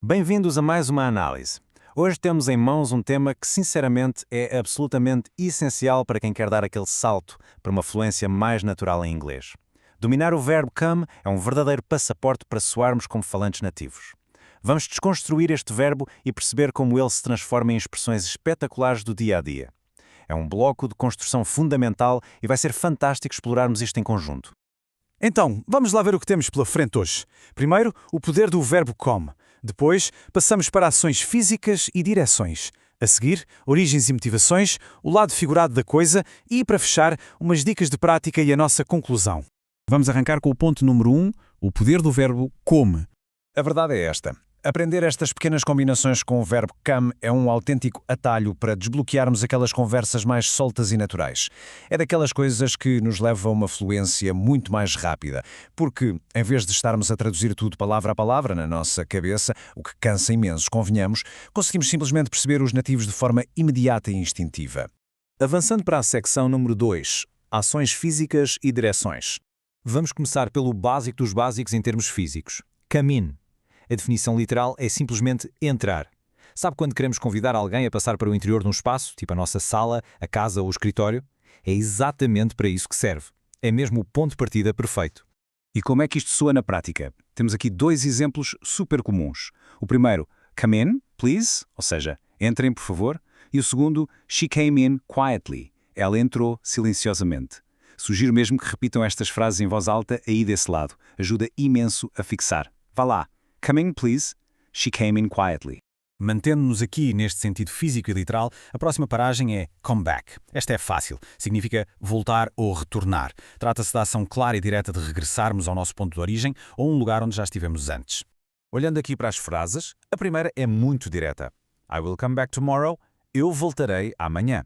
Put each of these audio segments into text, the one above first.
Bem-vindos a mais uma análise. Hoje temos em mãos um tema que, sinceramente, é absolutamente essencial para quem quer dar aquele salto para uma fluência mais natural em inglês. Dominar o verbo come é um verdadeiro passaporte para soarmos como falantes nativos. Vamos desconstruir este verbo e perceber como ele se transforma em expressões espetaculares do dia a dia. É um bloco de construção fundamental e vai ser fantástico explorarmos isto em conjunto. Então, vamos lá ver o que temos pela frente hoje. Primeiro, o poder do verbo come. Depois, passamos para ações físicas e direções. A seguir, origens e motivações, o lado figurado da coisa e, para fechar, umas dicas de prática e a nossa conclusão. Vamos arrancar com o ponto número 1, o poder do verbo come. A verdade é esta. Aprender estas pequenas combinações com o verbo come é um autêntico atalho para desbloquearmos aquelas conversas mais soltas e naturais. É daquelas coisas que nos levam a uma fluência muito mais rápida, porque, em vez de estarmos a traduzir tudo palavra a palavra na nossa cabeça, o que cansa imenso, convenhamos, conseguimos simplesmente perceber os nativos de forma imediata e instintiva. Avançando para a secção número 2, ações físicas e direções. Vamos começar pelo básico dos básicos em termos físicos. Come in. A definição literal é simplesmente entrar. Sabe quando queremos convidar alguém a passar para o interior de um espaço, tipo a nossa sala, a casa ou o escritório? É exatamente para isso que serve. É mesmo o ponto de partida perfeito. E como é que isto soa na prática? Temos aqui dois exemplos super comuns. O primeiro, come in, please, ou seja, entrem por favor. E o segundo, she came in quietly. Ela entrou silenciosamente. Sugiro mesmo que repitam estas frases em voz alta aí desse lado. Ajuda imenso a fixar. Vá lá. Come in, please. She came in quietly. Mantendo-nos aqui neste sentido físico e literal, a próxima paragem é come back. Esta é fácil. Significa voltar ou retornar. Trata-se da ação clara e direta de regressarmos ao nosso ponto de origem ou um lugar onde já estivemos antes. Olhando aqui para as frases, a primeira é muito direta. I will come back tomorrow. Eu voltarei amanhã.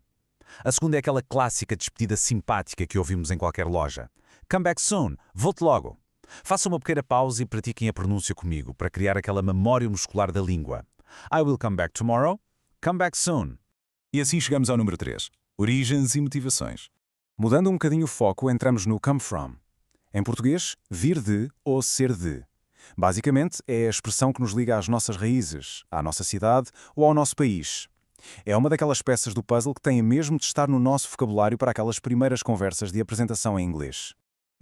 A segunda é aquela clássica despedida simpática que ouvimos em qualquer loja. Come back soon. Volte logo. Façam uma pequena pausa e pratiquem a pronúncia comigo para criar aquela memória muscular da língua. I will come back tomorrow. Come back soon. E assim chegamos ao número 3. Origens e motivações. Mudando um bocadinho o foco, entramos no come from. Em português, vir de ou ser de. Basicamente, é a expressão que nos liga às nossas raízes, à nossa cidade ou ao nosso país. É uma daquelas peças do puzzle que têm mesmo de estar no nosso vocabulário para aquelas primeiras conversas de apresentação em inglês.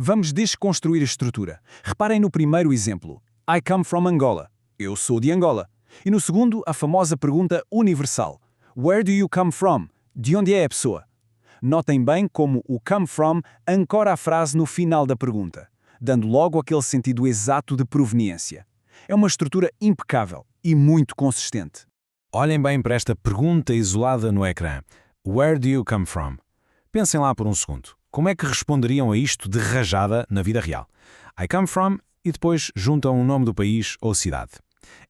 Vamos desconstruir a estrutura. Reparem no primeiro exemplo. I come from Angola. Eu sou de Angola. E no segundo, a famosa pergunta universal. Where do you come from? De onde é a pessoa? Notem bem como o come from ancora a frase no final da pergunta, dando logo aquele sentido exato de proveniência. É uma estrutura impecável e muito consistente. Olhem bem para esta pergunta isolada no ecrã. Where do you come from? Pensem lá por um segundo. Como é que responderiam a isto de rajada na vida real? I come from e depois juntam o nome do país ou cidade.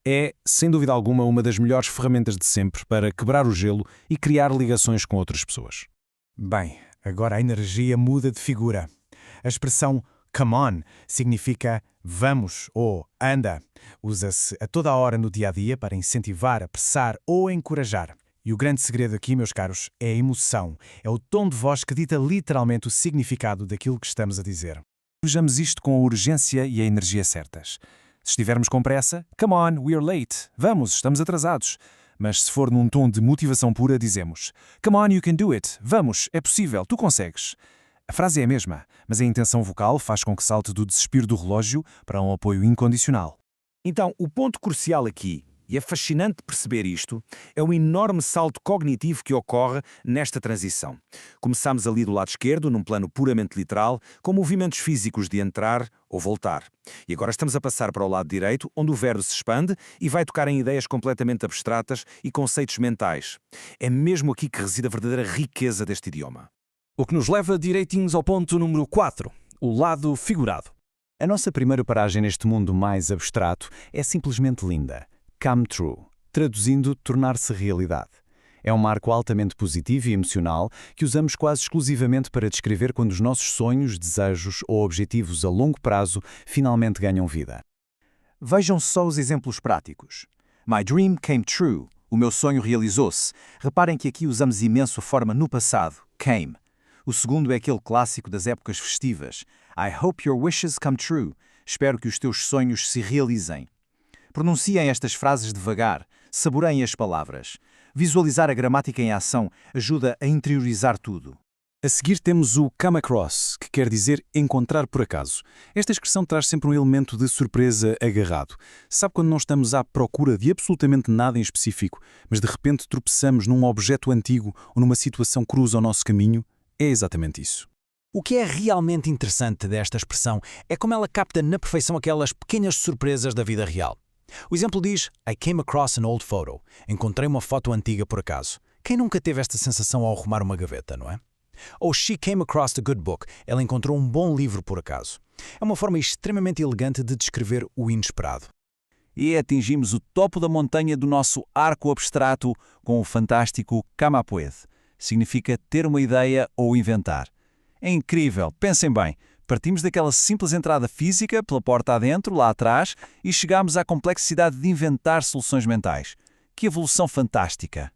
É, sem dúvida alguma, uma das melhores ferramentas de sempre para quebrar o gelo e criar ligações com outras pessoas. Bem, agora a energia muda de figura. A expressão come on significa vamos ou anda. Usa-se a toda a hora no dia-a-dia para incentivar, apressar ou encorajar. E o grande segredo aqui, meus caros, é a emoção. É o tom de voz que dita literalmente o significado daquilo que estamos a dizer. Vejamos isto com a urgência e a energia certas. Se estivermos com pressa, come on, we're late. Vamos, estamos atrasados. Mas se for num tom de motivação pura, dizemos come on, you can do it. Vamos, é possível, tu consegues. A frase é a mesma, mas a intenção vocal faz com que salte do desespero do relógio para um apoio incondicional. Então, o ponto crucial aqui, e é fascinante perceber isto, é o enorme salto cognitivo que ocorre nesta transição. Começamos ali do lado esquerdo, num plano puramente literal, com movimentos físicos de entrar ou voltar. E agora estamos a passar para o lado direito, onde o verbo se expande e vai tocar em ideias completamente abstratas e conceitos mentais. É mesmo aqui que reside a verdadeira riqueza deste idioma. O que nos leva direitinhos ao ponto número 4, o lado figurado. A nossa primeira paragem neste mundo mais abstrato é simplesmente linda. Come true, traduzindo tornar-se realidade. É um marco altamente positivo e emocional que usamos quase exclusivamente para descrever quando os nossos sonhos, desejos ou objetivos a longo prazo finalmente ganham vida. Vejam só os exemplos práticos. My dream came true. O meu sonho realizou-se. Reparem que aqui usamos imenso a forma no passado, came. O segundo é aquele clássico das épocas festivas. I hope your wishes come true. Espero que os teus sonhos se realizem. Pronunciem estas frases devagar, saboreiem as palavras. Visualizar a gramática em ação ajuda a interiorizar tudo. A seguir temos o come across, que quer dizer encontrar por acaso. Esta expressão traz sempre um elemento de surpresa agarrado. Sabe quando não estamos à procura de absolutamente nada em específico, mas de repente tropeçamos num objeto antigo ou numa situação que cruza o nosso caminho? É exatamente isso. O que é realmente interessante desta expressão é como ela capta na perfeição aquelas pequenas surpresas da vida real. O exemplo diz, I came across an old photo. Encontrei uma foto antiga por acaso. Quem nunca teve esta sensação ao arrumar uma gaveta, não é? Ou she came across a good book. Ela encontrou um bom livro por acaso. É uma forma extremamente elegante de descrever o inesperado. E atingimos o topo da montanha do nosso arco abstrato com o fantástico come up with. Significa ter uma ideia ou inventar. É incrível, pensem bem. Partimos daquela simples entrada física pela porta adentro, lá atrás, e chegamos à complexidade de inventar soluções mentais. Que evolução fantástica!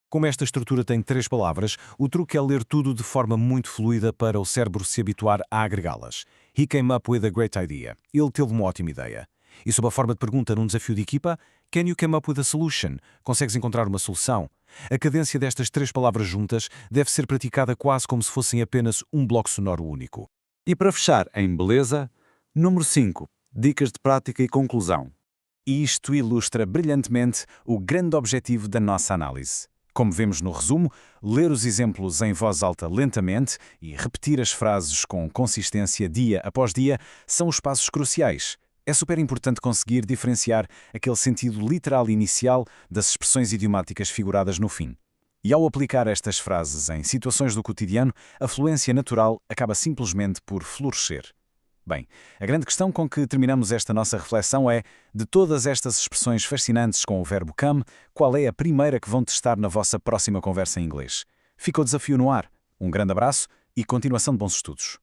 Como esta estrutura tem 3 palavras, o truque é ler tudo de forma muito fluida para o cérebro se habituar a agregá-las. He came up with a great idea. Ele teve uma ótima ideia. E sob a forma de pergunta num desafio de equipa, can you come up with a solution? Consegues encontrar uma solução? A cadência destas 3 palavras juntas deve ser praticada quase como se fossem apenas um bloco sonoro único. E para fechar em beleza, número 5, dicas de prática e conclusão. E isto ilustra brilhantemente o grande objetivo da nossa análise. Como vemos no resumo, ler os exemplos em voz alta lentamente e repetir as frases com consistência dia após dia são os passos cruciais. É super importante conseguir diferenciar aquele sentido literal inicial das expressões idiomáticas figuradas no fim. E ao aplicar estas frases em situações do cotidiano, a fluência natural acaba simplesmente por florescer. Bem, a grande questão com que terminamos esta nossa reflexão é, de todas estas expressões fascinantes com o verbo come, qual é a primeira que vão testar na vossa próxima conversa em inglês? Fica o desafio no ar. Um grande abraço e continuação de bons estudos.